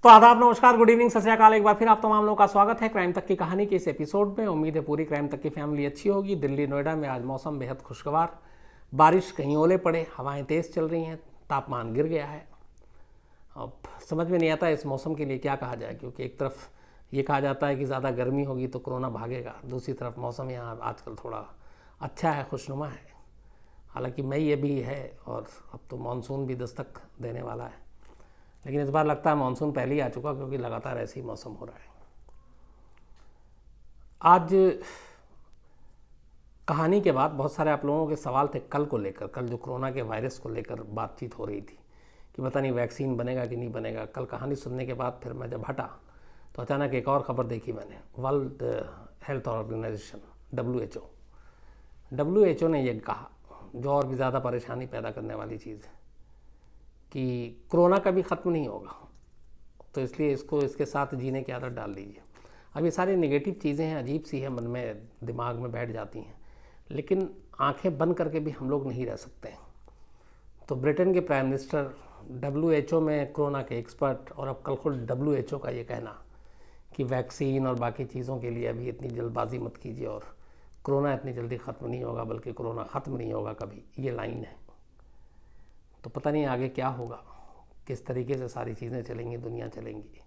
तो आदाब, नमस्कार, गुड इवनिंग, सत श्री अकाल। एक बार फिर आप तमाम लोगों का स्वागत है क्राइम तक की कहानी के इस एपिसोड में। उम्मीद है पूरी क्राइम तक की फैमिली अच्छी होगी। दिल्ली नोएडा में आज मौसम बेहद खुशगवार, बारिश कहीं ओले पड़े, हवाएं तेज़ चल रही हैं, तापमान गिर गया है। अब समझ में नहीं आता इस मौसम के लिए क्या कहा जाए, क्योंकि एक तरफ ये कहा जाता है कि ज़्यादा गर्मी होगी तो कोरोना भागेगा, दूसरी तरफ मौसम यहाँ आजकल थोड़ा अच्छा है, खुशनुमा है। हालांकि मई ये भी है और अब तो मानसून भी दस्तक देने वाला है, लेकिन इस बार लगता है मानसून पहले ही आ चुका, क्योंकि लगातार ऐसे ही मौसम हो रहा है। आज कहानी के बाद बहुत सारे आप लोगों के सवाल थे कल को लेकर, कल जो कोरोना के वायरस को लेकर बातचीत हो रही थी कि पता नहीं वैक्सीन बनेगा कि नहीं बनेगा। कल कहानी सुनने के बाद फिर मैं जब हटा तो अचानक एक और ख़बर देखी मैंने। वर्ल्ड हेल्थ ऑर्गेनाइजेशन WHO ने यह कहा, जो और भी ज़्यादा परेशानी पैदा करने वाली चीज़ है, कि कोरोना कभी ख़त्म नहीं होगा, तो इसलिए इसको इसके साथ जीने की आदत डाल लीजिए। अब ये सारी नेगेटिव चीज़ें हैं, अजीब सी है, मन में दिमाग में बैठ जाती हैं, लेकिन आंखें बंद करके भी हम लोग नहीं रह सकते हैं। तो ब्रिटेन के प्राइम मिनिस्टर, WHO में कोरोना के एक्सपर्ट, और अब कल खुद WHO का ये कहना कि वैक्सीन और बाकी चीज़ों के लिए अभी इतनी जल्दबाजी मत कीजिए और कोरोना इतनी जल्दी ख़त्म नहीं होगा, बल्कि कोरोना ख़त्म नहीं होगा कभी, ये लाइन है। तो पता नहीं आगे क्या होगा, किस तरीके से सारी चीज़ें चलेंगी, दुनिया चलेंगी।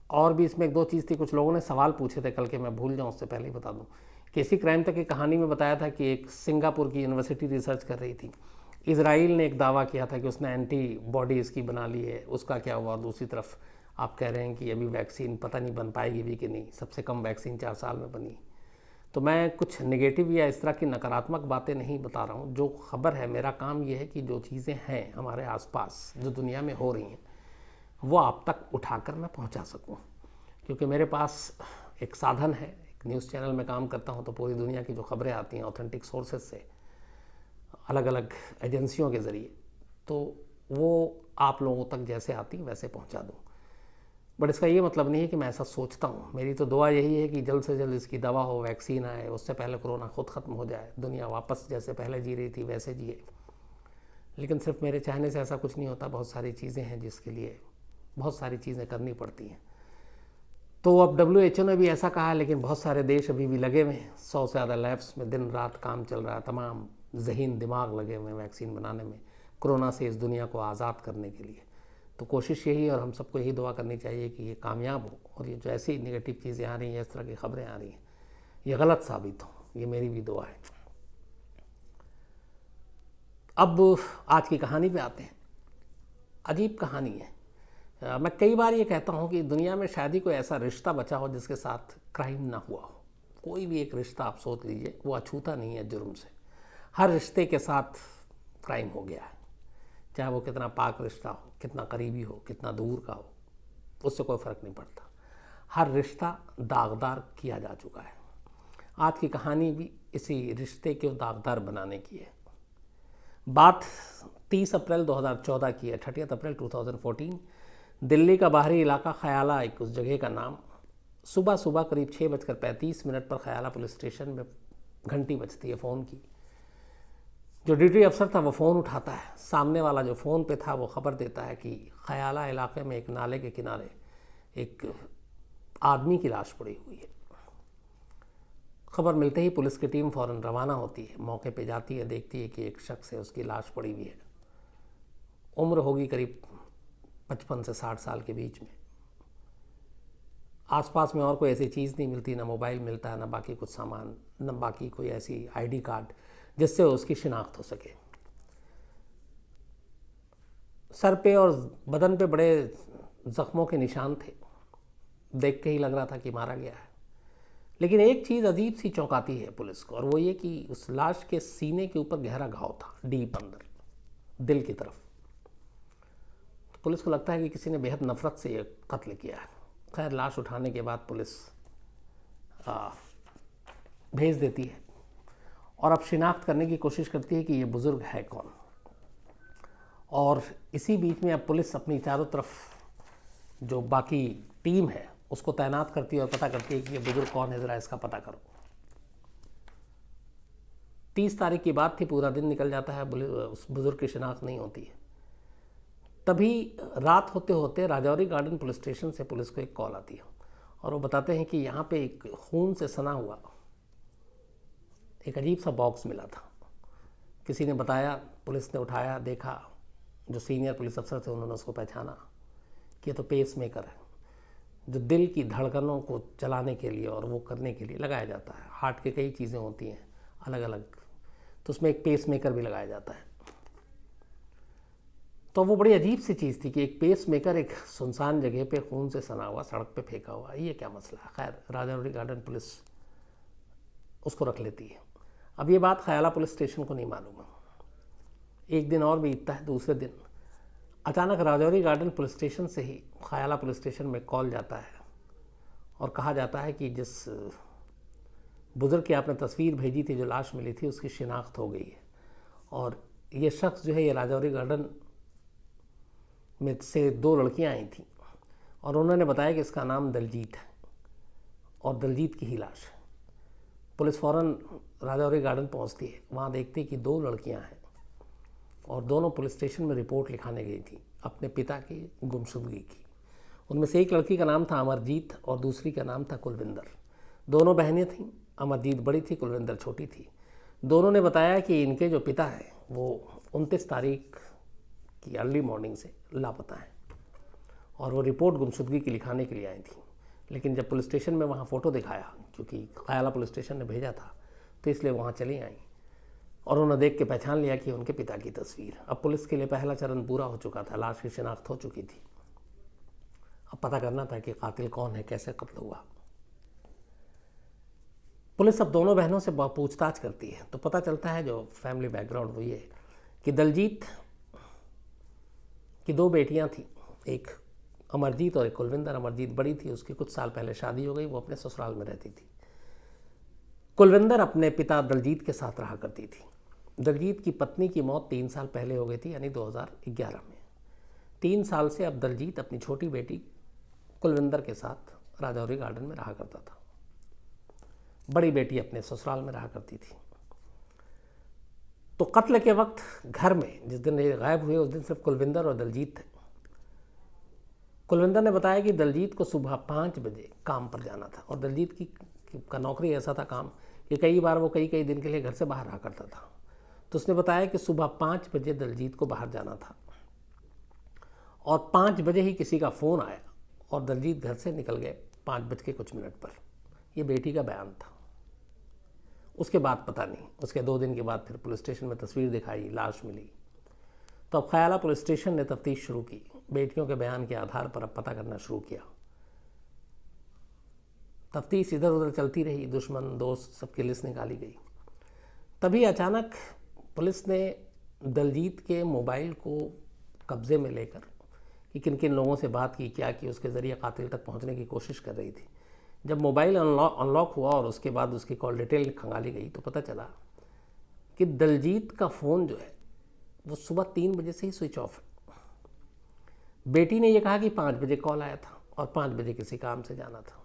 और भी इसमें एक दो चीज़ थी, कुछ लोगों ने सवाल पूछे थे कल के, मैं भूल जाऊँ उससे पहले ही बता दूँ कि इसी क्राइम तक की कहानी में बताया था कि एक सिंगापुर की यूनिवर्सिटी रिसर्च कर रही थी। इजराइल ने एक दावा किया था कि उसने एंटीबॉडी इसकी बना ली है, उसका क्या हुआ। दूसरी तरफ आप कह रहे हैं कि अभी वैक्सीन पता नहीं बन पाएगी भी कि नहीं, सबसे कम वैक्सीन 4 साल में बनी। तो मैं कुछ नेगेटिव या इस तरह की नकारात्मक बातें नहीं बता रहा हूँ। जो खबर है, मेरा काम ये है कि जो चीज़ें हैं हमारे आसपास जो दुनिया में हो रही हैं, वो आप तक उठाकर मैं पहुँचा सकूँ, क्योंकि मेरे पास एक साधन है। एक न्यूज़ चैनल में काम करता हूँ, तो पूरी दुनिया की जो खबरें आती हैं ऑथेंटिक सोर्सेज से, अलग अलग एजेंसियों के ज़रिए, तो वो आप लोगों तक जैसे आती वैसे पहुँचा दूँ। बट इसका ये मतलब नहीं है कि मैं ऐसा सोचता हूँ। मेरी तो दुआ यही है कि जल्द से जल्द इसकी दवा हो, वैक्सीन आए, उससे पहले कोरोना खुद ख़त्म हो जाए, दुनिया वापस जैसे पहले जी रही थी वैसे जिए। लेकिन सिर्फ मेरे चाहने से ऐसा कुछ नहीं होता, बहुत सारी चीज़ें हैं जिसके लिए बहुत सारी चीज़ें करनी पड़ती हैं। तो अब WHO ने भी ऐसा कहा है, लेकिन बहुत सारे देश अभी भी लगे हुए हैं। 100 से ज़्यादा लैब्स में दिन रात काम चल रहा है, तमाम ज़हीन दिमाग लगे हुए हैं वैक्सीन बनाने में, कोरोना से इस दुनिया को आज़ाद करने के लिए। तो कोशिश यही, और हम सबको यही दुआ करनी चाहिए कि ये कामयाब हो, और ये जो ऐसी नेगेटिव चीज़ें आ रही हैं, इस तरह की खबरें आ रही हैं, ये गलत साबित हो। ये मेरी भी दुआ है। अब आज की कहानी पे आते हैं। अजीब कहानी है। मैं कई बार ये कहता हूँ कि दुनिया में शायद ही कोई ऐसा रिश्ता बचा हो जिसके साथ क्राइम ना हुआ हो। कोई भी एक रिश्ता आप सोच लीजिए, वो अछूता नहीं है जुर्म से। हर रिश्ते के साथ क्राइम हो गया है, चाहे वो कितना पाक रिश्ता हो, कितना करीबी हो, कितना दूर का हो, उससे कोई फ़र्क नहीं पड़ता। हर रिश्ता दागदार किया जा चुका है। आज की कहानी भी इसी रिश्ते को दागदार बनाने की है। बात 30 अप्रैल 2014 की है, 30 अप्रैल 2014। दिल्ली का बाहरी इलाका ख्याला, एक उस जगह का नाम। सुबह सुबह करीब 6:35 पर ख्याला पुलिस स्टेशन में घंटी बजती है फ़ोन की। जो ड्यूटी अफसर था वो फ़ोन उठाता है। सामने वाला जो फ़ोन पे था वो ख़बर देता है कि ख्याला इलाके में एक नाले के किनारे एक आदमी की लाश पड़ी हुई है। खबर मिलते ही पुलिस की टीम फ़ौरन रवाना होती है, मौके पे जाती है, देखती है कि एक शख्स है, उसकी लाश पड़ी हुई है। उम्र होगी करीब 55 से 60 साल के बीच में। आसपास में और कोई ऐसी चीज़ नहीं मिलती, ना मोबाइल मिलता है, ना बाकी कुछ सामान, ना बाकी कोई ऐसी ID कार्ड जिससे उसकी शिनाख्त हो सके। सर पे और बदन पे बड़े ज़ख्मों के निशान थे, देख के ही लग रहा था कि मारा गया है। लेकिन एक चीज़ अजीब सी चौंकाती है पुलिस को, और वो ये कि उस लाश के सीने के ऊपर गहरा घाव था, डीप अंदर दिल की तरफ। तो पुलिस को लगता है कि किसी ने बेहद नफरत से ये कत्ल किया है। खैर, लाश उठाने के बाद पुलिस भेज देती है और अब शिनाख्त करने की कोशिश करती है कि ये बुज़ुर्ग है कौन। और इसी बीच में अब पुलिस अपनी चारों तरफ जो बाकी टीम है उसको तैनात करती है और पता करती है कि ये बुज़ुर्ग कौन है, ज़रा इसका पता करो। 30 तारीख की बात थी, पूरा दिन निकल जाता है, उस बुज़ुर्ग की शिनाख्त नहीं होती है। तभी रात होते होते राजौरी गार्डन पुलिस स्टेशन से पुलिस को एक कॉल आती है और वो बताते हैं कि यहाँ पे एक खून से सना हुआ एक अजीब सा बॉक्स मिला था। किसी ने बताया, पुलिस ने उठाया, देखा, जो सीनियर पुलिस अफसर थे उन्होंने उसको पहचाना कि ये तो पेस मेकर है, जो दिल की धड़कनों को चलाने के लिए और वो करने के लिए लगाया जाता है। हार्ट के कई चीज़ें होती हैं अलग अलग, तो उसमें एक पेस मेकर भी लगाया जाता है। तो वो बड़ी अजीब सी चीज़ थी कि एक पेस मेकर एक सुनसान जगह पे खून से सना हुआ सड़क पे फेंका हुआ, ये क्या मसला है। खैर, राजौरी गार्डन पुलिस उसको रख लेती है। अब ये बात खयाला पुलिस स्टेशन को नहीं मालूम है। एक दिन और बीतता है, दूसरे दिन अचानक राजौरी गार्डन पुलिस स्टेशन से ही खयाला पुलिस स्टेशन में कॉल जाता है और कहा जाता है कि जिस बुजुर्ग की आपने तस्वीर भेजी थी, जो लाश मिली थी, उसकी शिनाख्त हो गई है और ये शख्स जो है ये राजौरी गार्डन में से 2 लड़कियां आई थी और उन्होंने बताया कि इसका नाम दलजीत है और दलजीत की ही लाश है। पुलिस फ़ौरन राजौरी गार्डन पहुंचती है, वहाँ देखती है कि 2 लड़कियां हैं और दोनों पुलिस स्टेशन में रिपोर्ट लिखाने गई थी अपने पिता की गुमशुदगी की। उनमें से एक लड़की का नाम था अमरजीत और दूसरी का नाम था कुलविंदर। दोनों बहनें थीं, अमरजीत बड़ी थी, कुलविंदर छोटी थी। दोनों ने बताया कि इनके जो पिता हैं वो 29 तारीख की अर्ली मॉर्निंग से लापता हैं और वो रिपोर्ट गुमशुदगी की लिखाने के लिए आई थी। लेकिन जब पुलिस स्टेशन में वहाँ फ़ोटो दिखाया, क्योंकि खयाला पुलिस स्टेशन ने भेजा था, तो इसलिए वहाँ चली आई और उन्होंने देख के पहचान लिया कि उनके पिता की तस्वीर। अब पुलिस के लिए पहला चरण पूरा हो चुका था, लाश की शिनाख्त हो चुकी थी। अब पता करना था कि कातिल कौन है, कैसे कत्ल हुआ। पुलिस अब दोनों बहनों से पूछताछ करती है तो पता चलता है, जो फैमिली बैकग्राउंड वो ये है कि दलजीत की 2 बेटियां थीं, एक अमरजीत और एक कुलविंदर। अमरजीत बड़ी थी, उसकी कुछ साल पहले शादी हो गई, वो अपने ससुराल में रहती थी। कुलविंदर अपने पिता दलजीत के साथ रहा करती थी। दलजीत की पत्नी की मौत 3 साल पहले हो गई थी, यानी 2011 में। 3 साल से अब दलजीत अपनी छोटी बेटी कुलविंदर के साथ राजौरी गार्डन में रहा करता था। बड़ी बेटी अपने ससुराल में रहा करती थी। तो कत्ल के वक्त घर में जिस दिन ये गायब हुए, उस दिन सिर्फ कुलविंदर और दलजीत थे। कुलविंदर ने बताया कि दलजीत को सुबह 5 बजे काम पर जाना था और दलजीत का नौकरी ऐसा था, काम, कि कई बार वो कई दिन के लिए घर से बाहर रहा करता था। तो उसने बताया कि सुबह 5 बजे दलजीत को बाहर जाना था और 5 बजे ही किसी का फ़ोन आया और दलजीत घर से निकल गए 5 बज के कुछ मिनट पर। यह बेटी का बयान था। उसके बाद पता नहीं, उसके 2 दिन के बाद फिर पुलिस स्टेशन में तस्वीर दिखाई, लाश मिली। तो अब खयाला पुलिस स्टेशन ने तफ्तीश शुरू की। बेटियों के बयान के आधार पर अब पता करना शुरू किया। तफ्तीश इधर उधर चलती रही, दुश्मन दोस्त सबकी लिस्ट निकाली गई। तभी अचानक पुलिस ने दलजीत के मोबाइल को कब्जे में लेकर कि किन किन लोगों से बात की, क्या की, उसके ज़रिए कातिल तक पहुंचने की कोशिश कर रही थी। जब मोबाइल अनलॉक हुआ और उसके बाद उसकी कॉल डिटेल खंगाली गई तो पता चला कि दलजीत का फ़ोन जो है वो सुबह 3 बजे से ही स्विच ऑफ है। बेटी ने यह कहा कि 5 बजे कॉल आया था और 5 बजे किसी काम से जाना था।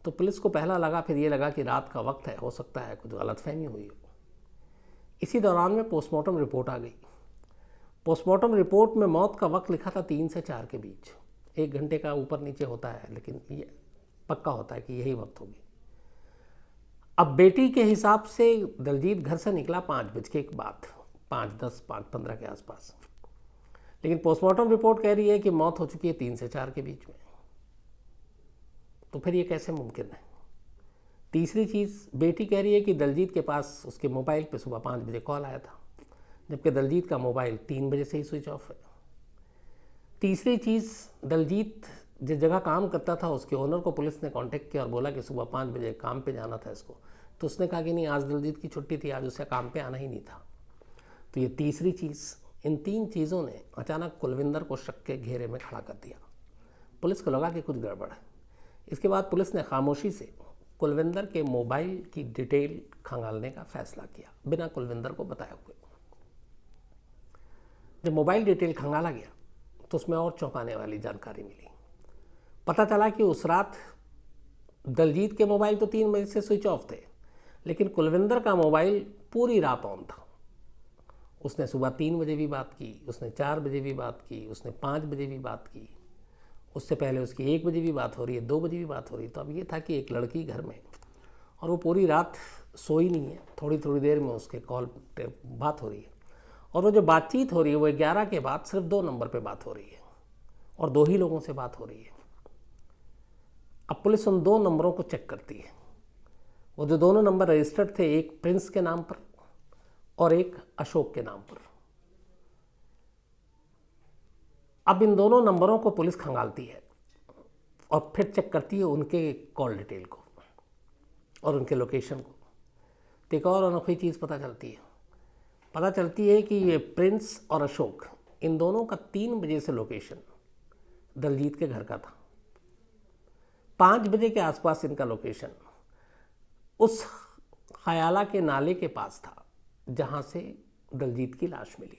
तो पुलिस को पहला लगा, फिर ये लगा कि रात का वक्त है, हो सकता है कुछ गलतफहमी हुई हो। इसी दौरान में पोस्टमार्टम रिपोर्ट आ गई। पोस्टमार्टम रिपोर्ट में मौत का वक्त लिखा था 3 से 4 के बीच। 1 घंटे का ऊपर नीचे होता है, लेकिन ये पक्का होता है कि यही वक्त होगी। अब बेटी के हिसाब से दलजीत घर से निकला 5 बजे के बाद, 5:10, 5:15 के आसपास। लेकिन पोस्टमार्टम रिपोर्ट कह रही है कि मौत हो चुकी है 3 से 4 के बीच में। तो फिर ये कैसे मुमकिन है? तीसरी चीज़, बेटी कह रही है कि दलजीत के पास उसके मोबाइल पे सुबह 5 बजे कॉल आया था, जबकि दलजीत का मोबाइल 3 बजे से ही स्विच ऑफ है। तीसरी चीज़, दलजीत जिस जगह काम करता था उसके ओनर को पुलिस ने कांटेक्ट किया और बोला कि सुबह 5 बजे काम पे जाना था इसको, तो उसने कहा कि नहीं, आज दलजीत की छुट्टी थी, आज उसे काम पे आना ही नहीं था। तो ये तीसरी चीज़, इन 3 चीज़ों ने अचानक कुलविंदर को शक के घेरे में खड़ा कर दिया। पुलिस को लगा कि कुछ गड़बड़ है। इसके बाद पुलिस ने खामोशी से कुलविंदर के मोबाइल की डिटेल खंगालने का फैसला किया, बिना कुलविंदर को बताए हुए। जब मोबाइल डिटेल खंगाला गया तो उसमें और चौंकाने वाली जानकारी मिली। पता चला कि उस रात दलजीत के मोबाइल तो 3 बजे से स्विच ऑफ थे, लेकिन कुलविंदर का मोबाइल पूरी रात ऑन था। उसने सुबह 3 बजे भी बात की, उसने 4 बजे भी बात की, उसने 5 बजे भी बात की, उससे पहले उसकी 1 बजे भी बात हो रही है, 2 बजे भी बात हो रही है। तो अब ये था कि एक लड़की घर में, और वो पूरी रात सोई नहीं है, थोड़ी थोड़ी देर में उसके कॉल पे बात हो रही है, और वो जो बातचीत हो रही है वो 11 के बाद सिर्फ 2 नंबर पे बात हो रही है, और 2 ही लोगों से बात हो रही है। अब पुलिस उन 2 नंबरों को चेक करती है। वो जो दोनों नंबर रजिस्टर्ड थे, एक प्रिंस के नाम पर और एक अशोक के नाम पर। अब इन दोनों नंबरों को पुलिस खंगालती है और फिर चेक करती है उनके कॉल डिटेल को और उनके लोकेशन को। तो एक और अनोखी चीज़ पता चलती है कि ये प्रिंस और अशोक, इन दोनों का 3 बजे से लोकेशन दलजीत के घर का था। 5 बजे के आसपास इनका लोकेशन उस खयाला के नाले के पास था जहाँ से दलजीत की लाश मिली,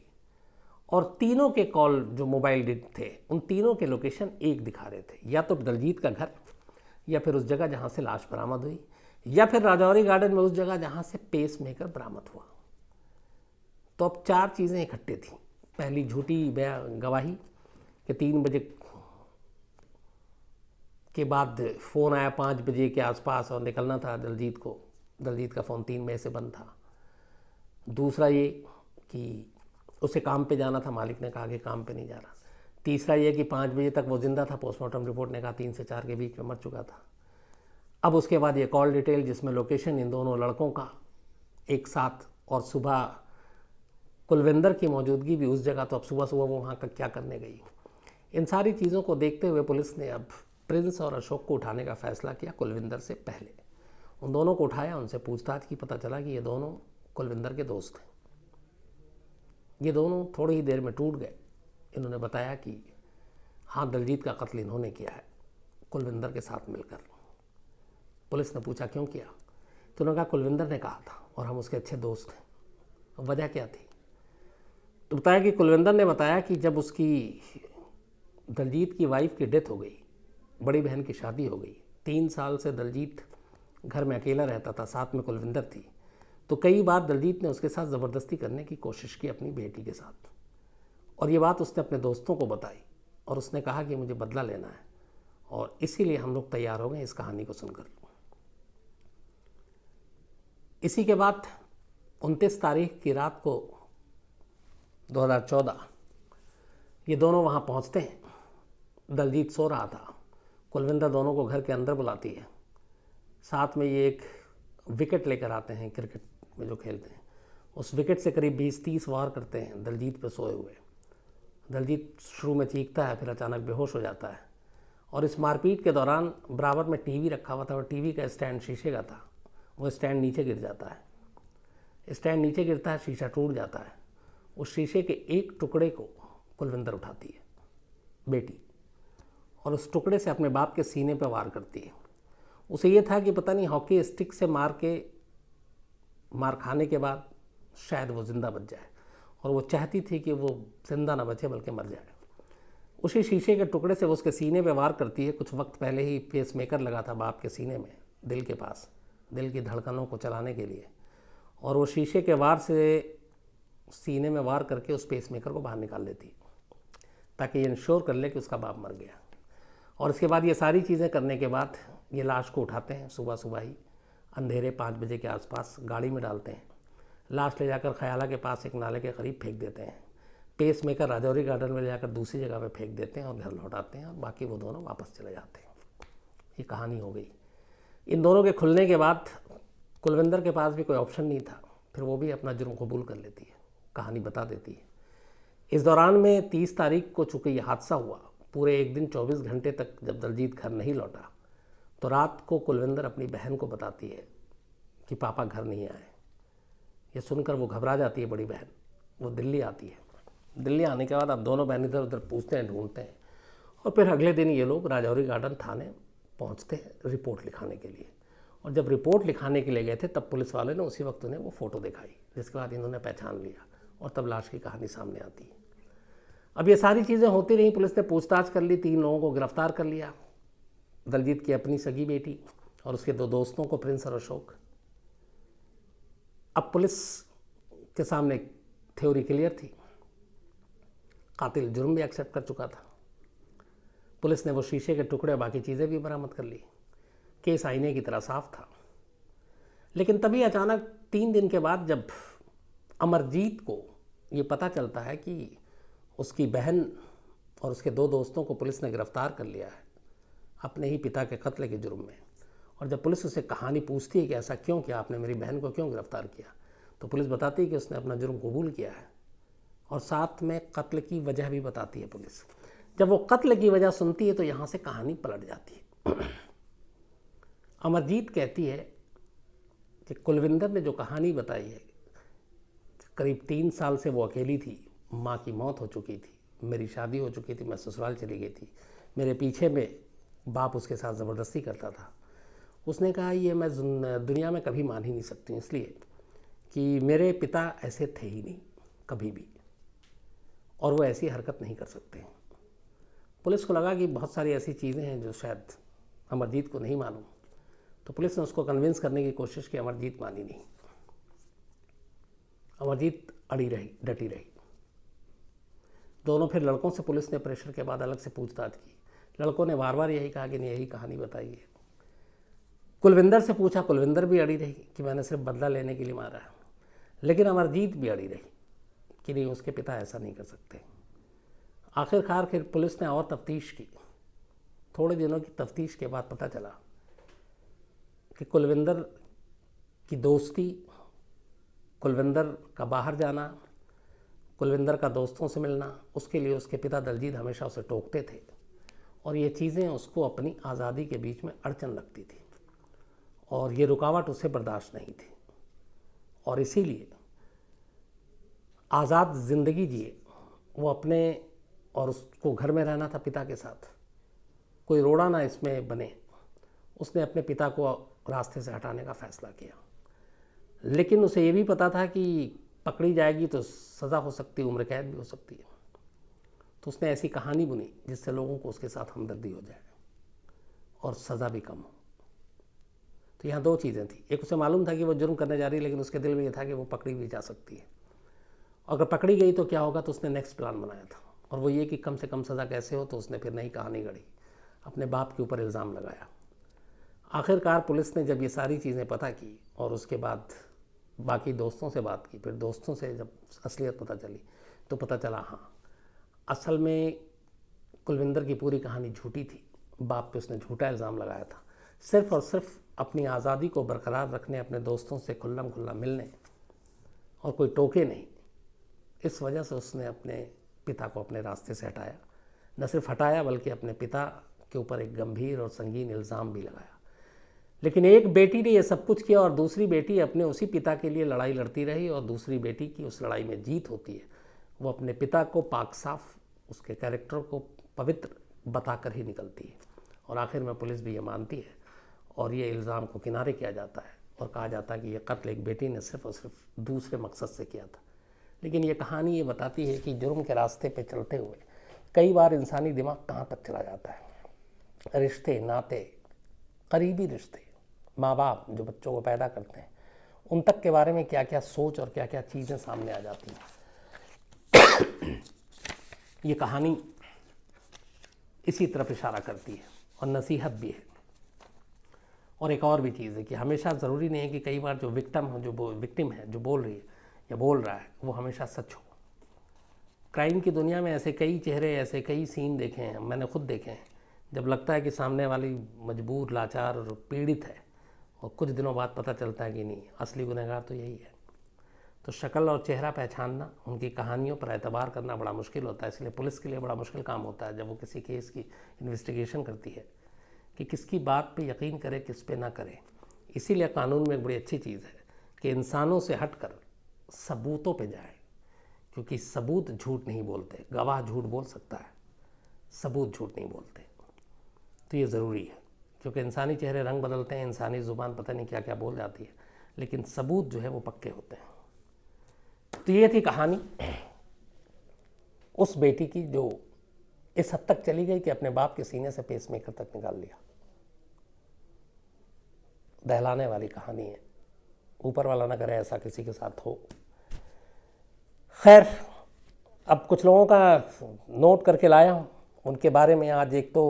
और तीनों के कॉल जो मोबाइल थे उन तीनों के लोकेशन एक दिखा रहे थे, या तो दलजीत का घर, या फिर उस जगह जहाँ से लाश बरामद हुई, या फिर राजौरी गार्डन में उस जगह जहाँ से पेस मेकर बरामद हुआ। तो अब 4 चीज़ें इकट्ठे थीं। पहली झूठी गवाही कि 3 बजे के बाद फ़ोन आया 5 बजे के आसपास और निकलना था दलजीत को, दलजीत का फ़ोन 3 बजे से बंद था। दूसरा ये कि उसे काम पे जाना था, मालिक ने कहा कि काम पे नहीं जा रहा। तीसरा ये कि 5 बजे तक वो ज़िंदा था, पोस्टमार्टम रिपोर्ट ने कहा 3 से 4 के बीच में मर चुका था। अब उसके बाद ये कॉल डिटेल जिसमें लोकेशन इन दोनों लड़कों का एक साथ, और सुबह कुलविंदर की मौजूदगी भी उस जगह, तो अब सुबह सुबह वो वहाँ का क्या करने गई। इन सारी चीज़ों को देखते हुए पुलिस ने अब प्रिंस और अशोक को उठाने का फैसला किया कुलविंदर से पहले। उन दोनों को उठाया, उनसे पूछताछ की, पता चला कि ये दोनों कुलविंदर के दोस्त हैं। ये दोनों थोड़ी ही देर में टूट गए। इन्होंने बताया कि हाँ, दलजीत का कत्ल इन्होंने किया है कुलविंदर के साथ मिलकर। पुलिस ने पूछा क्यों किया, तो उन्होंने कहा कुलविंदर ने कहा था और हम उसके अच्छे दोस्त हैं। वजह क्या थी, तो बताया कि कुलविंदर ने बताया कि जब उसकी दलजीत की वाइफ की डेथ हो गई, बड़ी बहन की शादी हो गई, 3 साल से दलजीत घर में अकेला रहता था, साथ में कुलविंदर थी, तो कई बार दलजीत ने उसके साथ ज़बरदस्ती करने की कोशिश की अपनी बेटी के साथ, और ये बात उसने अपने दोस्तों को बताई, और उसने कहा कि मुझे बदला लेना है, और इसीलिए हम लोग तैयार हो गए इस कहानी को सुनकर। इसी के बाद 29 तारीख की रात को 2014 ये दोनों वहाँ पहुँचते हैं। दलजीत सो रहा था, कुलविंदर दोनों को घर के अंदर बुलाती है, साथ में ये एक विकेट लेकर आते हैं, क्रिकेट में जो खेलते हैं, उस विकेट से करीब 20-30 वार करते हैं दलजीत पे सोए हुए। दलजीत शुरू में चीखता है, फिर अचानक बेहोश हो जाता है, और इस मारपीट के दौरान बराबर में टीवी रखा हुआ था, और टीवी का स्टैंड शीशे का था, वो स्टैंड नीचे गिर जाता है। स्टैंड नीचे गिरता है, शीशा टूट जाता है। उस शीशे के एक टुकड़े को कुलविंदर उठाती है, बेटी, और उस टुकड़े से अपने बाप के सीने पर वार करती है। उसे ये था कि पता नहीं हॉकी स्टिक से मार खाने के बाद शायद वो ज़िंदा बच जाए, और वो चाहती थी कि वो ज़िंदा ना बचे बल्कि मर जाए। उसी शीशे के टुकड़े से वो उसके सीने पे वार करती है। कुछ वक्त पहले ही पेस मेकर लगा था बाप के सीने में, दिल के पास, दिल की धड़कनों को चलाने के लिए, और वो शीशे के वार से सीने में वार करके उस पेस मेकर को बाहर निकाल लेती ताकि ये इंश्योर कर ले कि उसका बाप मर गया। और इसके बाद ये सारी चीज़ें करने के बाद ये लाश को उठाते हैं, सुबह सुबह ही अंधेरे 5 बजे के आसपास गाड़ी में डालते हैं, लाश ले जाकर खयाला के पास एक नाले के करीब फेंक देते हैं। पेस मेकर राजौरी गार्डन में ले जाकर दूसरी जगह पे फेंक देते हैं और घर लौटाते हैं, और बाकी वो दोनों वापस चले जाते हैं। ये कहानी हो गई। इन दोनों के खुलने के बाद कुलविंदर के पास भी कोई ऑप्शन नहीं था, फिर वो भी अपना जुर्म कबूल कर लेती है, कहानी बता देती है। इस दौरान में 30 तारीख को चूँकि ये हादसा हुआ, पूरे एक दिन 24 घंटे तक जब दलजीत घर नहीं लौटा, तो रात को कुलविंदर अपनी बहन को बताती है कि पापा घर नहीं आए। ये सुनकर वो घबरा जाती है बड़ी बहन, वो दिल्ली आती है। दिल्ली आने के बाद अब दोनों बहन इधर उधर पूछते हैं, ढूंढते हैं, और फिर अगले दिन ये लोग राजौरी गार्डन थाने पहुंचते हैं रिपोर्ट लिखाने के लिए। और जब रिपोर्ट लिखाने के लिए गए थे तब पुलिस वाले ने उसी वक्त उन्हें वो फ़ोटो दिखाई, जिसके बाद इन्होंने पहचान लिया, और तब लाश की कहानी सामने आती है। अब ये सारी चीज़ें होती रहीं, पुलिस ने पूछताछ कर ली, 3 लोगों को गिरफ्तार कर लिया, दलजीत की अपनी सगी बेटी और उसके 2 दोस्तों को, प्रिंस और अशोक। अब पुलिस के सामने थ्योरी क्लियर थी, कातिल जुर्म भी एक्सेप्ट कर चुका था। पुलिस ने वो शीशे के टुकड़े बाकी चीज़ें भी बरामद कर ली। केस आईने की तरह साफ था। लेकिन तभी अचानक 3 दिन के बाद जब अमरजीत को ये पता चलता है कि उसकी बहन और उसके 2 दोस्तों को पुलिस ने गिरफ्तार कर लिया है अपने ही पिता के कत्ल के जुर्म में, और जब पुलिस उससे कहानी पूछती है कि ऐसा क्यों किया, आपने मेरी बहन को क्यों गिरफ्तार किया, तो पुलिस बताती है कि उसने अपना जुर्म कबूल किया है और साथ में कत्ल की वजह भी बताती है पुलिस। जब वो कत्ल की वजह सुनती है तो यहाँ से कहानी पलट जाती है। अमरजीत कहती है कि कुलविंदर ने जो कहानी बताई है, करीब 3 साल से वो अकेली थी, माँ की मौत हो चुकी थी, मेरी शादी हो चुकी थी, मैं ससुराल चली गई थी, मेरे पीछे में बाप उसके साथ ज़बरदस्ती करता था। उसने कहा ये मैं दुनिया में कभी मान ही नहीं सकती, इसलिए कि मेरे पिता ऐसे थे ही नहीं कभी भी, और वो ऐसी हरकत नहीं कर सकते। पुलिस को लगा कि बहुत सारी ऐसी चीज़ें हैं जो शायद अमरजीत को नहीं मालूम, तो पुलिस ने उसको कन्विंस करने की कोशिश की। अमरजीत मानी नहीं। अमरजीत अड़ी रही, डटी रही। दोनों फिर लड़कों से पुलिस ने प्रेशर के बाद अलग से पूछताछ की। लड़कों ने बार बार यही कहा कि नहीं, यही कहानी बताई है। कुलविंदर से पूछा, कुलविंदर भी अड़ी रही कि मैंने सिर्फ बदला लेने के लिए मारा है। लेकिन अमरजीत भी अड़ी रही कि नहीं, उसके पिता ऐसा नहीं कर सकते। आखिरकार फिर पुलिस ने और तफ्तीश की। थोड़े दिनों की तफ्तीश के बाद पता चला कि कुलविंदर की दोस्ती, कुलविंदर का बाहर जाना, कुलविंदर का दोस्तों से मिलना, उसके लिए उसके पिता दलजीत हमेशा उसे टोकते थे, और ये चीज़ें उसको अपनी आज़ादी के बीच में अड़चन लगती थी, और ये रुकावट उसे बर्दाश्त नहीं थी, और इसीलिए आज़ाद ज़िंदगी जिए वो अपने, और उसको घर में रहना था पिता के साथ, कोई रोड़ा ना इसमें बने, उसने अपने पिता को रास्ते से हटाने का फ़ैसला किया। लेकिन उसे ये भी पता था कि पकड़ी जाएगी तो सज़ा हो सकती है, उम्र कैद भी हो सकती है। तो उसने ऐसी कहानी बुनी जिससे लोगों को उसके साथ हमदर्दी हो जाए और सज़ा भी कम हो। तो यहाँ 2 चीज़ें थी। एक, उसे मालूम था कि वो जुर्म करने जा रही है, लेकिन उसके दिल में ये था कि वो पकड़ी भी जा सकती है। अगर पकड़ी गई तो क्या होगा, तो उसने नेक्स्ट प्लान बनाया था, और वो ये कि कम से कम सज़ा कैसे हो। तो उसने फिर नई कहानी गढ़ी, अपने बाप के ऊपर इल्ज़ाम लगाया। आखिरकार पुलिस ने जब ये सारी चीज़ें पता की और उसके बाद बाकी दोस्तों से बात की, फिर दोस्तों से जब असलियत पता चली तो पता चला हाँ, असल में कुलविंदर की पूरी कहानी झूठी थी। बाप पे उसने झूठा इल्ज़ाम लगाया था, सिर्फ़ और सिर्फ अपनी आज़ादी को बरकरार रखने, अपने दोस्तों से खुल्लम खुल्ला मिलने, और कोई टोके नहीं, इस वजह से उसने अपने पिता को अपने रास्ते से हटाया। न सिर्फ हटाया बल्कि अपने पिता के ऊपर एक गंभीर और संगीन इल्ज़ाम भी लगाया। लेकिन एक बेटी ने यह सब कुछ किया और दूसरी बेटी अपने उसी पिता के लिए लड़ाई लड़ती रही, और दूसरी बेटी की उस लड़ाई में जीत होती है। वो अपने पिता को पाक साफ, उसके कैरेक्टर को पवित्र बताकर ही निकलती है, और आखिर में पुलिस भी ये मानती है, और ये इल्ज़ाम को किनारे किया जाता है और कहा जाता है कि ये कत्ल एक बेटी ने सिर्फ और सिर्फ दूसरे मकसद से किया था। लेकिन ये कहानी ये बताती है कि जुर्म के रास्ते पे चलते हुए कई बार इंसानी दिमाग कहाँ तक चला जाता है। रिश्ते, नाते, करीबी रिश्ते, माँ बाप जो बच्चों को पैदा करते हैं, उन तक के बारे में क्या क्या सोच और क्या क्या चीज़ें सामने आ जाती हैं। ये कहानी इसी तरफ इशारा करती है और नसीहत भी है। और एक और भी चीज़ है कि हमेशा ज़रूरी नहीं है कि कई बार जो विक्टिम है, जो बोल रही है या बोल रहा है, वो हमेशा सच हो। क्राइम की दुनिया में ऐसे कई चेहरे, ऐसे कई सीन देखे हैं, मैंने खुद देखे हैं, जब लगता है कि सामने वाली मजबूर, लाचार और पीड़ित है, और कुछ दिनों बाद पता चलता है कि नहीं, असली गुनहगार तो यही है। तो शक्ल और चेहरा पहचानना, उनकी कहानियों पर एतबार करना बड़ा मुश्किल होता है। इसलिए पुलिस के लिए बड़ा मुश्किल काम होता है जब वो किसी केस की इन्वेस्टिगेशन करती है कि किसकी बात पे यकीन करे, किस पे ना करे। इसीलिए कानून में एक बड़ी अच्छी चीज़ है कि इंसानों से हटकर सबूतों पे जाए, क्योंकि सबूत झूठ नहीं बोलते। गवाह झूठ बोल सकता है, सबूत झूठ नहीं बोलते। तो ये ज़रूरी है, क्योंकि इंसानी चेहरे रंग बदलते हैं, इंसानी ज़ुबान पता नहीं क्या क्या बोल जाती है, लेकिन सबूत जो है वो पक्के होते हैं। तो ये थी कहानी उस बेटी की जो इस हद तक चली गई कि अपने बाप के सीने से पेसमेकर तक निकाल लिया। दहलाने वाली कहानी है। ऊपर वाला ना करे ऐसा किसी के साथ हो। खैर, अब कुछ लोगों का नोट करके लाया हूँ उनके बारे में आज। एक तो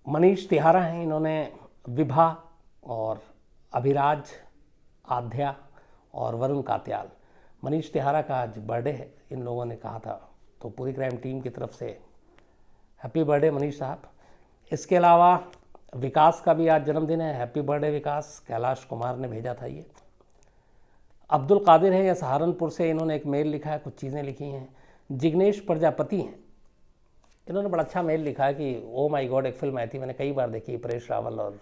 मनीष तिहारा हैं, इन्होंने विभा और अभिराज आध्या और वरुण कात्याल, मनीष तिहारा का आज बर्थडे है, इन लोगों ने कहा था, तो पूरी क्राइम टीम की तरफ से हैप्पी बर्थडे मनीष साहब। इसके अलावा विकास का भी आज जन्मदिन है, हैप्पी बर्थडे विकास, कैलाश कुमार ने भेजा था ये। अब्दुल कादिर है, या सहारनपुर से, इन्होंने एक मेल लिखा है, कुछ चीज़ें लिखी हैं। जिग्नेश प्रजापति हैं, इन्होंने बड़ा अच्छा मेल लिखा है कि ओ माय गॉड, एक फिल्म आई थी, मैंने कई बार देखी, परेश रावल और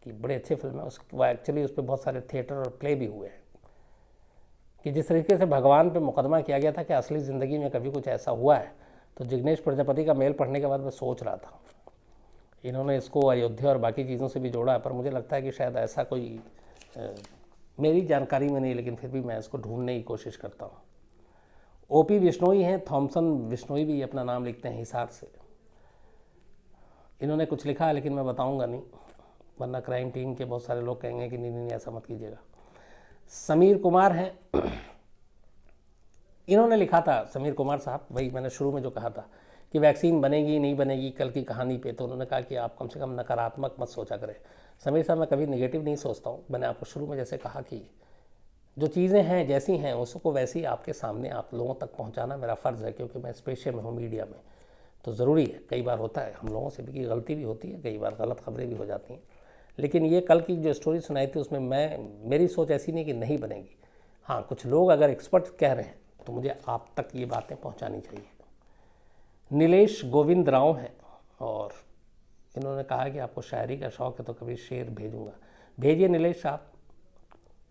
की, बड़ी अच्छी फिल्म है वो एक्चुअली उस पर बहुत सारे थिएटर और प्ले भी हुए हैं, कि जिस तरीके से भगवान पे मुकदमा किया गया था कि असली ज़िंदगी में कभी कुछ ऐसा हुआ है। तो जिग्नेश प्रजापति का मेल पढ़ने के बाद मैं सोच रहा था, इन्होंने इसको अयोध्या और बाकी चीज़ों से भी जोड़ा है, पर मुझे लगता है कि शायद ऐसा कोई मेरी जानकारी में नहीं, लेकिन फिर भी मैं इसको ढूंढने की कोशिश करता हूँ। ओपी बिश्नोई हैं, थॉमसन बिश्नोई भी अपना नाम लिखते हैं हिसार से, इन्होंने कुछ लिखा है लेकिन मैं बताऊँगा नहीं, वरना क्राइम टीम के बहुत सारे लोग कहेंगे कि नहीं ऐसा मत कीजिएगा। समीर कुमार हैं, इन्होंने लिखा था, समीर कुमार साहब, वही मैंने शुरू में जो कहा था कि वैक्सीन बनेगी नहीं बनेगी कल की कहानी पे, तो उन्होंने कहा कि आप कम से कम नकारात्मक मत सोचा करें। समीर साहब, मैं कभी नेगेटिव नहीं सोचता हूँ, मैंने आपको शुरू में जैसे कहा कि जो चीज़ें हैं जैसी हैं उसको वैसे ही आपके सामने आप लोगों तक पहुँचाना मेरा फ़र्ज़ है, क्योंकि मैं इस पेशे में हूँ, मीडिया में, तो ज़रूरी है। कई बार होता है हम लोगों से भी गलती भी होती है, कई बार गलत खबरें भी हो जाती हैं, लेकिन ये कल की जो स्टोरी सुनाई थी उसमें मेरी सोच ऐसी नहीं कि नहीं बनेगी। हाँ, कुछ लोग अगर एक्सपर्ट कह रहे हैं तो मुझे आप तक ये बातें पहुंचानी चाहिए। नीलेश गोविंद राव हैं, और इन्होंने कहा कि आपको शायरी का शौक़ है तो कभी शेर भेजूंगा। भेजिए नीलेश साहब,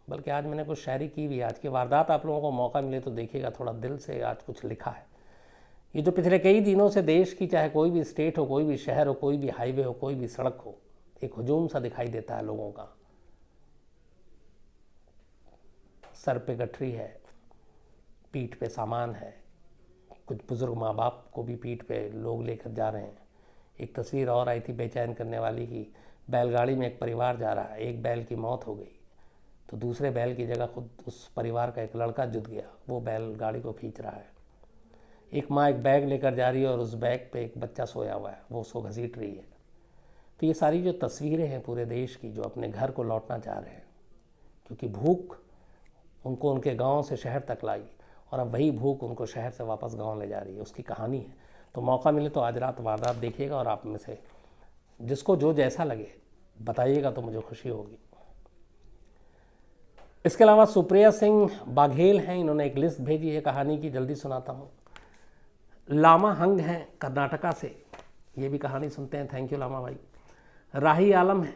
बल्कि आज मैंने कुछ शायरी की भी। आज की वारदात आप लोगों को मौका मिले तो देखिएगा, थोड़ा दिल से आज कुछ लिखा है। ये जो पिछले कई दिनों से देश की, चाहे कोई भी स्टेट हो, कोई भी शहर हो, कोई भी हाईवे हो, कोई भी सड़क हो, एक हुजूम सा दिखाई देता है लोगों का। सर पे गठरी है, पीठ पे सामान है, कुछ बुज़ुर्ग माँ बाप को भी पीठ पे लोग लेकर जा रहे हैं। एक तस्वीर और आई थी बेचैन करने वाली की, बैलगाड़ी में एक परिवार जा रहा है, एक बैल की मौत हो गई तो दूसरे बैल की जगह खुद उस परिवार का एक लड़का जुट गया, वो बैलगाड़ी को खींच रहा है। एक माँ एक बैग लेकर जा रही है और उस बैग पे एक बच्चा सोया हुआ है, वो उसको घसीट रही है। तो ये सारी जो तस्वीरें हैं पूरे देश की, जो अपने घर को लौटना चाह रहे हैं, क्योंकि भूख उनको उनके गांव से शहर तक लाई और अब वही भूख उनको शहर से वापस गांव ले जा रही है, उसकी कहानी है। तो मौका मिले तो आज रात वारदात देखिएगा, और आप में से जिसको जो जैसा लगे बताइएगा तो मुझे खुशी होगी। इसके अलावा सुप्रिया सिंह बाघेल हैं, इन्होंने एक लिस्ट भेजी है कहानी की, जल्दी सुनाता हूँ। लामा हंग हैं कर्नाटका से, ये भी कहानी सुनते हैं, थैंक यू लामा भाई। राही आलम है,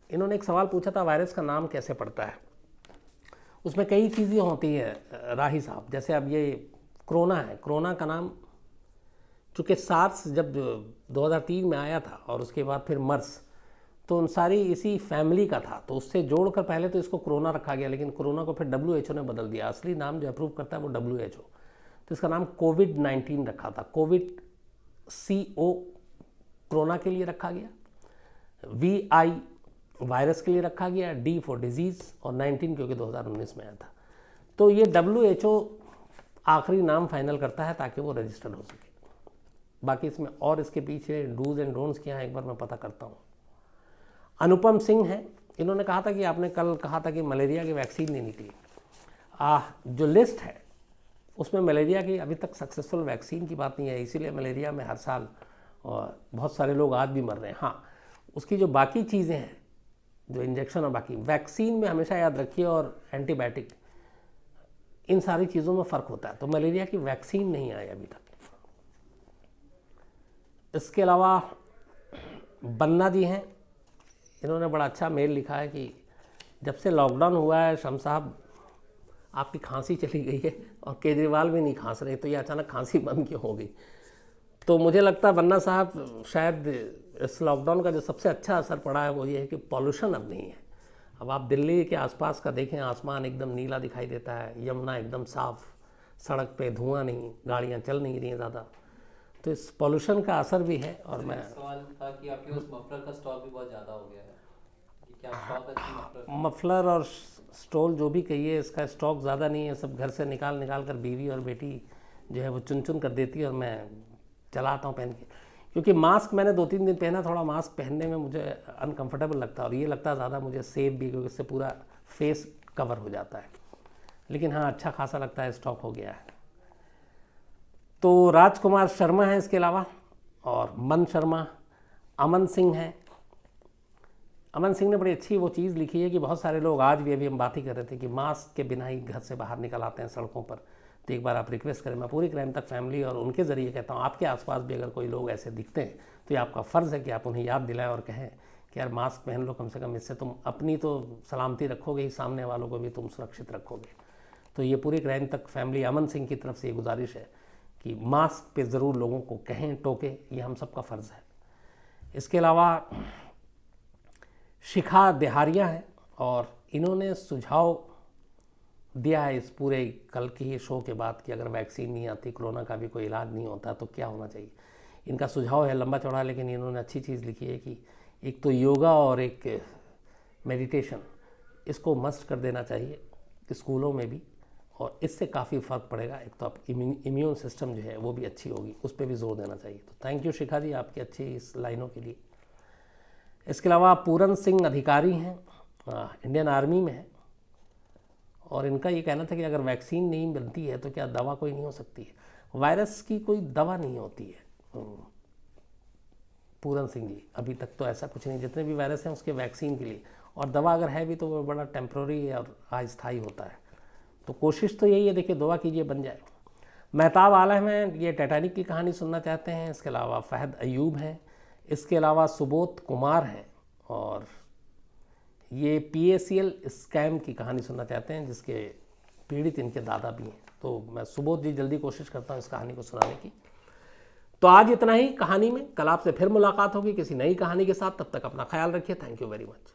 इन्होंने एक सवाल पूछा था वायरस का नाम कैसे पड़ता है। उसमें कई चीज़ें होती है राही साहब, जैसे अब ये कोरोना है, कोरोना का नाम चूँकि सार्स जब 2003 में आया था और उसके बाद फिर मर्स, तो उन सारी इसी फैमिली का था, तो उससे जोड़कर पहले तो इसको कोरोना रखा गया, लेकिन कोरोना को फिर WHO ने बदल दिया। असली नाम जो अप्रूव करता है वो WHO, तो इसका नाम कोविड-19 रखा था। कोविड CO कोरोना के लिए रखा गया, VI वायरस के लिए रखा गया, D फॉर डिजीज़, और 19 क्योंकि 2019 में आया था। तो ये WHO आखिरी नाम फाइनल करता है ताकि वो रजिस्टर्ड हो सके। बाकी इसमें और इसके पीछे डूज एंड डोंट्स क्या हैं एक बार मैं पता करता हूँ। अनुपम सिंह हैं, इन्होंने कहा था कि आपने कल कहा था कि मलेरिया की वैक्सीन नहीं निकली। जो लिस्ट है उसमें मलेरिया की अभी तक सक्सेसफुल वैक्सीन की बात नहीं है, इसीलिए मलेरिया में हर साल और बहुत सारे लोग आज भी मर रहे हैं। हाँ, उसकी जो बाकी चीज़ें हैं, जो इंजेक्शन और बाकी, वैक्सीन में हमेशा याद रखिए और एंटीबायोटिक, इन सारी चीज़ों में फ़र्क होता है। तो मलेरिया की वैक्सीन नहीं आई अभी तक। इसके अलावा बन्ना जी हैं, इन्होंने बड़ा अच्छा मेल लिखा है कि जब से लॉकडाउन हुआ है शम साहब आपकी खांसी चली गई है और केजरीवाल भी नहीं खांस रहे, तो ये अचानक खांसी बंद क्यों हो गई। तो मुझे लगता है बन्ना साहब शायद इस लॉकडाउन का जो सबसे अच्छा असर पड़ा है वो ये है कि पॉल्यूशन अब नहीं है। अब आप दिल्ली के आसपास का देखें, आसमान एकदम नीला दिखाई देता है, यमुना एकदम साफ़, सड़क पे धुआं नहीं, गाड़ियाँ चल नहीं रही हैं ज़्यादा, तो इस पॉल्यूशन का असर भी है। और मैं सवाल था कि आपके उस मफलर का स्टॉक भी बहुत ज़्यादा हो गया है, कि क्या स्टॉक अच्छी मफलर मफलर और स्टॉल जो भी कहिए, इसका स्टॉक ज़्यादा नहीं है, सब घर से निकाल निकाल कर बीवी और बेटी जो है वो चुन चुन कर देती है और मैं चलाता हूँ पहन के। क्योंकि मास्क मैंने 2-3 दिन पहना, थोड़ा मास्क पहनने में मुझे अनकंफर्टेबल लगता है और ये लगता है ज़्यादा मुझे सेफ भी, क्योंकि इससे पूरा फेस कवर हो जाता है। लेकिन हाँ, अच्छा खासा लगता है, स्टॉक हो गया है। तो राजकुमार शर्मा है इसके अलावा, और मन शर्मा, अमन सिंह है। अमन सिंह ने बड़ी अच्छी वो चीज़ लिखी है कि बहुत सारे लोग आज भी, अभी हम बात ही कर रहे थे कि मास्क के बिना ही घर से बाहर निकल आते हैं सड़कों पर। तो एक बार आप रिक्वेस्ट करें, मैं पूरी क्राइम तक फैमिली और उनके ज़रिए कहता हूँ, आपके आसपास भी अगर कोई लोग ऐसे दिखते हैं तो ये आपका फ़र्ज़ है कि आप उन्हें याद दिलाएं और कहें कि यार मास्क पहन लो कम से कम, इससे तुम अपनी तो सलामती रखोगे ही, सामने वालों को भी तुम सुरक्षित रखोगे। तो ये पूरी क्राइम तक फैमिली अमन सिंह की तरफ से ये गुजारिश है कि मास्क पे ज़रूर लोगों को कहें, टोके, ये हम सबका फ़र्ज़ है। इसके अलावा शिखा देहारिया है और इन्होंने सुझाव दिया है इस पूरे कल के ही शो के बाद कि अगर वैक्सीन नहीं आती, कोरोना का भी कोई इलाज नहीं होता तो क्या होना चाहिए। इनका सुझाव है लंबा चौड़ा, लेकिन इन्होंने अच्छी चीज़ लिखी है कि एक तो योगा और एक मेडिटेशन, इसको मस्ट कर देना चाहिए स्कूलों में भी, और इससे काफ़ी फ़र्क पड़ेगा। एक तो आप इम्यून सिस्टम जो है वो भी अच्छी होगी, उस पर भी जोर देना चाहिए। तो थैंक यू शिखा जी आपकी अच्छी इस लाइनों के लिए। इसके अलावा पूरन सिंह अधिकारी हैं, इंडियन आर्मी में है, और इनका ये कहना था कि अगर वैक्सीन नहीं मिलती है तो क्या दवा कोई नहीं हो सकती है। वायरस की कोई दवा नहीं होती है पूरन सिंह जी, अभी तक तो ऐसा कुछ नहीं। जितने भी वायरस हैं उसके वैक्सीन के लिए, और दवा अगर है भी तो वो बड़ा टेम्प्रोरी है और अस्थायी होता है। तो कोशिश तो यही है, देखिए दुआ कीजिए बन जाए। महताब आलम हैं, ये टाइटैनिक की कहानी सुनना चाहते हैं। इसके अलावा फहद अयूब हैं, इसके अलावा सुबोध कुमार हैं, और ये PACL स्कैम की कहानी सुनना चाहते हैं जिसके पीड़ित इनके दादा भी हैं। तो मैं सुबोध जी जल्दी कोशिश करता हूँ इस कहानी को सुनाने की। तो आज इतना ही कहानी में, कल आपसे फिर मुलाकात होगी किसी नई कहानी के साथ। तब तक अपना ख्याल रखिए। Thank you very much.